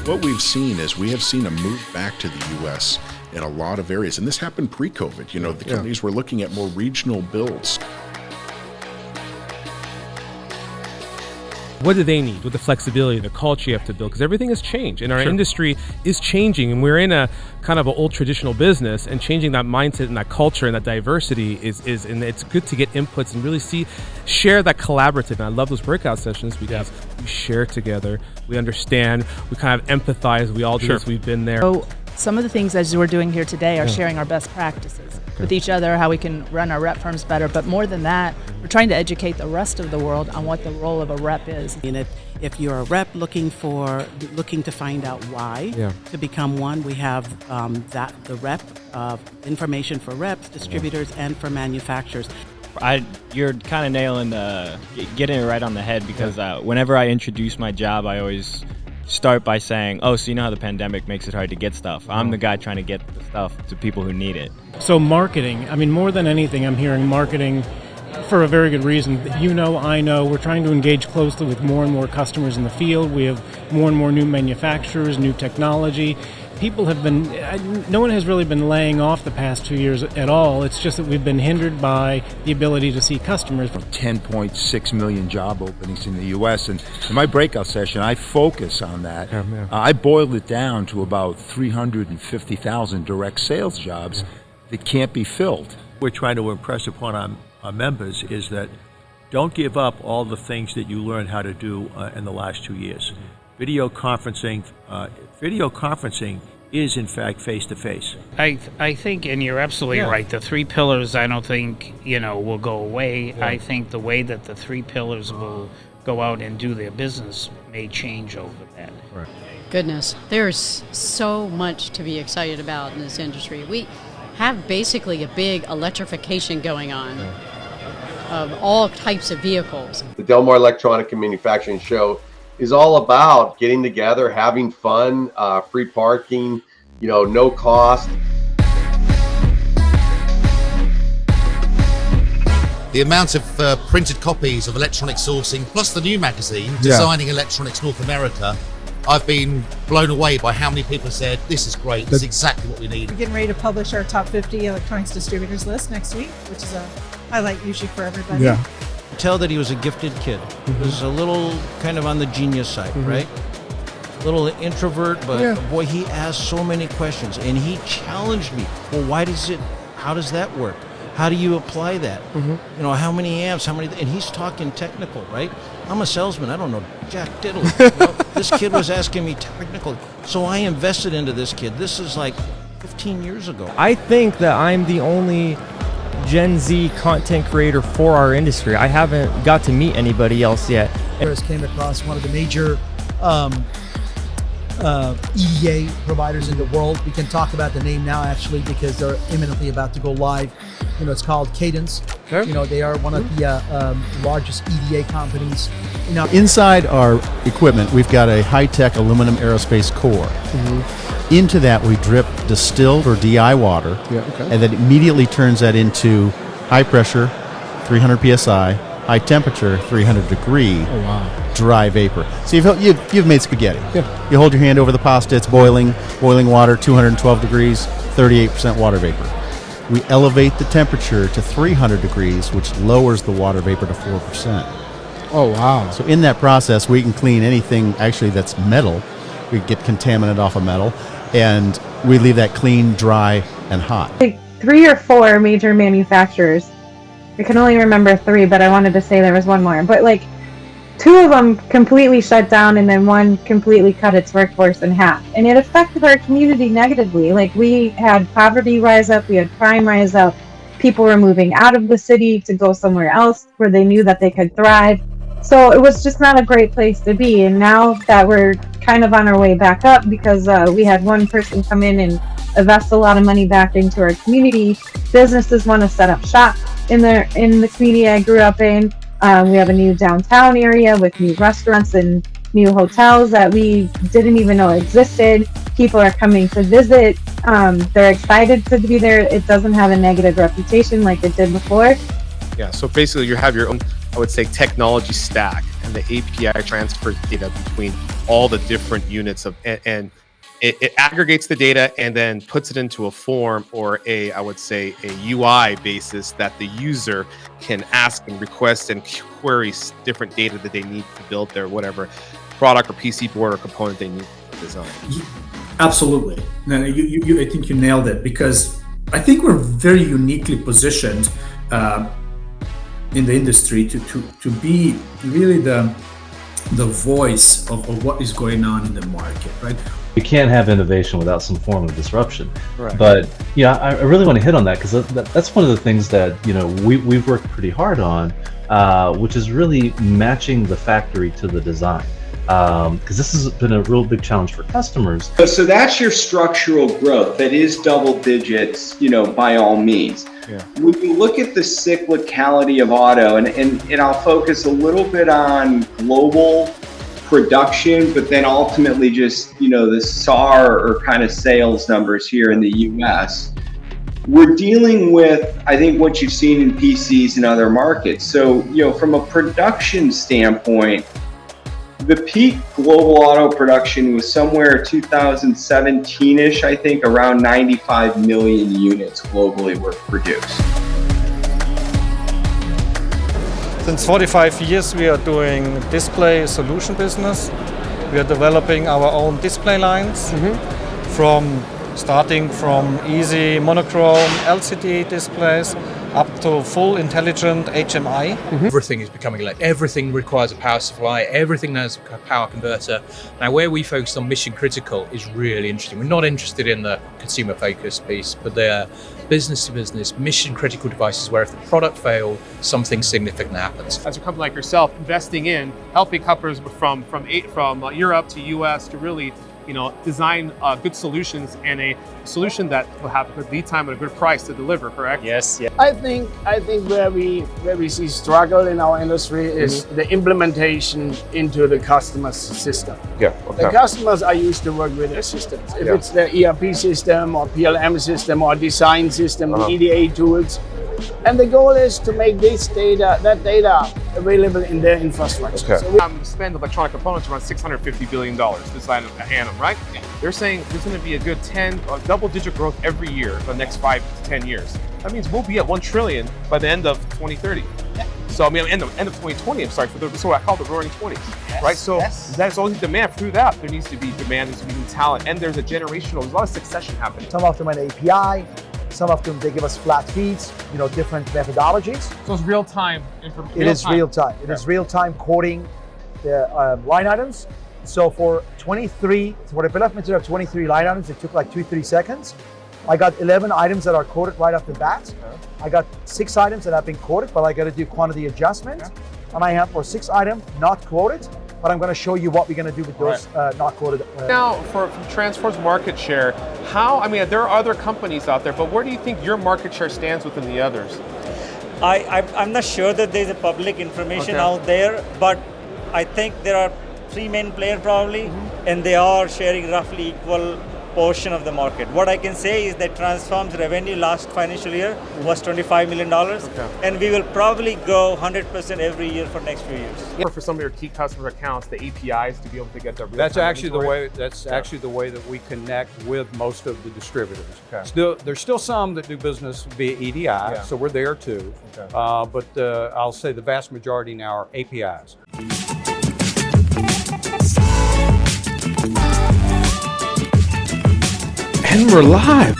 What we've seen is we have seen a move back to the U.S. in a lot of areas, and this happened pre-COVID. You know, the companies were looking at more regional builds. What do they need with the flexibility, the culture you have to build? Because everything has changed, and our industry is changing, and we're in a kind of an old traditional business, and changing that mindset and that culture and that diversity is and it's good to get inputs and really share that collaborative. And I love those breakout sessions because we share together, we understand, we kind of empathize. We all do this. We've been there. So some of the things as we're doing here today are sharing our best practices with each other, how we can run our rep firms better. But more than that, we're trying to educate the rest of the world on what the role of a rep is. And if you're a rep looking to find out why to become one, we have the rep information for reps, distributors, and for manufacturers. You're kind of getting it right on the head, because whenever I introduce my job, I always start by saying, oh, so you know how the pandemic makes it hard to get stuff? I'm the guy trying to get the stuff to people who need it. So marketing, I mean, more than anything, I'm hearing marketing for a very good reason. You know, I know, we're trying to engage closely with more and more customers in the field. We have more and more new manufacturers, new technology. People have been, no one has really been laying off the past 2 years at all. It's just that we've been hindered by the ability to see customers. 10.6 million job openings in the U.S. And in my breakout session, I focus on that. I boiled it down to about 350,000 direct sales jobs that can't be filled. We're trying to impress upon our members is that don't give up all the things that you learned how to do in the last 2 years. Video conferencing is in fact face-to-face. I think, and you're absolutely right, the three pillars I don't think, will go away. I think the way that the three pillars will go out and do their business may change over that. Right. Goodness, there's so much to be excited about in this industry. We have basically a big electrification going on of all types of vehicles. The Del Mar Electronic and Manufacturing Show is all about getting together, having fun, free parking, no cost. The amount of printed copies of Electronic Sourcing, plus the new magazine, Designing Electronics North America, I've been blown away by how many people said, this is great, this is exactly what we need. We're getting ready to publish our top 50 electronics distributors list next week, which is a highlight usually for everybody. Yeah. Tell that he was a gifted kid. He was a little kind of on the genius side, right? A little introvert, but boy, he asked so many questions, and he challenged me. Well, how does that work? How do you apply that? How many amps, and he's talking technical, right? I'm a salesman, I don't know jack diddle. This kid was asking me technical, so I invested into this kid. This is like 15 years ago. I think that I'm the only Gen Z content creator for our industry. I haven't got to meet anybody else yet. I just came across one of the major EDA providers in the world. We can talk about the name now actually because they're imminently about to go live. It's called Cadence. Sure. They are one of the largest EDA companies. Inside our equipment, we've got a high-tech aluminum aerospace core. Into that, we drip distilled or DI water, and then immediately turns that into high pressure, 300 psi, high temperature, 300 degree dry vapor. So you've made spaghetti. You hold your hand over the pasta, it's boiling water, 212 degrees, 38% water vapor. We elevate the temperature to 300 degrees, which lowers the water vapor to 4%. Oh, wow. So in that process, we can clean anything actually that's metal. We get contaminant off of metal, and we leave that clean, dry, and hot. Like 3 or 4 major manufacturers. I can only remember 3, but I wanted to say there was one more. But 2 of them completely shut down, and then one completely cut its workforce in half. And it affected our community negatively. We had poverty rise up, we had crime rise up. People were moving out of the city to go somewhere else where they knew that they could thrive. So it was just not a great place to be. And now that we're kind of on our way back up because we had one person come in and invest a lot of money back into our community, businesses want to set up shop in the community I grew up in. We have a new downtown area with new restaurants and new hotels that we didn't even know existed. People are coming to visit. They're excited to be there. It doesn't have a negative reputation like it did before. Yeah, so basically you have your own, I would say, technology stack, and the API transfers data between all the different units of, and it aggregates the data and then puts it into a form or I would say a UI basis that the user can ask and request and query different data that they need to build their whatever product or PC board or component they need to design. Absolutely. No, I think you nailed it, because I think we're very uniquely positioned in the industry to be really the voice of what is going on in the market, right? You can't have innovation without some form of disruption. Right. But yeah, I really want to hit on that, because that's one of the things that we've worked pretty hard on, which is really matching the factory to the design. Because this has been a real big challenge for customers. So that's your structural growth. That is double digits, by all means. Yeah. When you look at the cyclicality of auto, and I'll focus a little bit on global production, but then ultimately just, the SAR or kind of sales numbers here in the US. We're dealing with, I think, what you've seen in PCs and other markets. So, from a production standpoint, the peak global auto production was somewhere 2017-ish, I think, around 95 million units globally were produced. Since 45 years we are doing display solution business. We are developing our own display lines, starting from easy monochrome LCD displays up to full intelligent HMI. Everything is becoming electric. Everything requires a power supply. Everything has a power converter. Now, where we focus on mission critical is really interesting. We're not interested in the consumer focused piece, but they're business to business, mission critical devices where if the product failed, something significant happens. As a company like yourself, investing in helping customers from Europe to US to really design good solutions, and a solution that will have a good lead time and a good price to deliver, correct? Yes. Yeah. I think where we see struggle in our industry is the implementation into the customer's system. Yeah. The customers are used to work with their systems. If it's the ERP system or PLM system or design system, EDA tools. And the goal is to make that data available in their infrastructure. So we spend electronic components around $650 billion this annum, right? Yeah. They're saying there's going to be a good double-digit growth every year for the next 5 to 10 years. That means we'll be at $1 trillion by the end of 2030. Yeah. So end of 2020. I'm sorry, so what I call the roaring 20s, right? So there's always demand through that. There needs to be demand, there's to be talent, and there's a lot of succession happening. Some of them an API. Some of them, they give us flat feeds, different methodologies. So it's real-time information? It is real-time. It is real-time coding the line items. So for the bill of material of 23 line items, it took like 2-3 seconds. I got 11 items that are coded right off the bat. I got 6 items that have been coded, but I got to do quantity adjustment. And I have for 6 items not quoted, but I'm going to show you what we're going to do with those not quoted. Now, for Transform's market share, there are other companies out there, but where do you think your market share stands within the others? I'm not sure that there's a public information out there, but I think there are 3 main players probably, and they are sharing roughly equal portion of the market. What I can say is that Transform's revenue last financial year was $25 million, and we will probably go 100% every year for next few years. For some of your key customer accounts, the APIs to be able to get the real-time That's actually inventory. the way that we connect with most of the distributors. There's still some that do business via EDI, so we're there too. But I'll say the vast majority now are APIs. And we're live.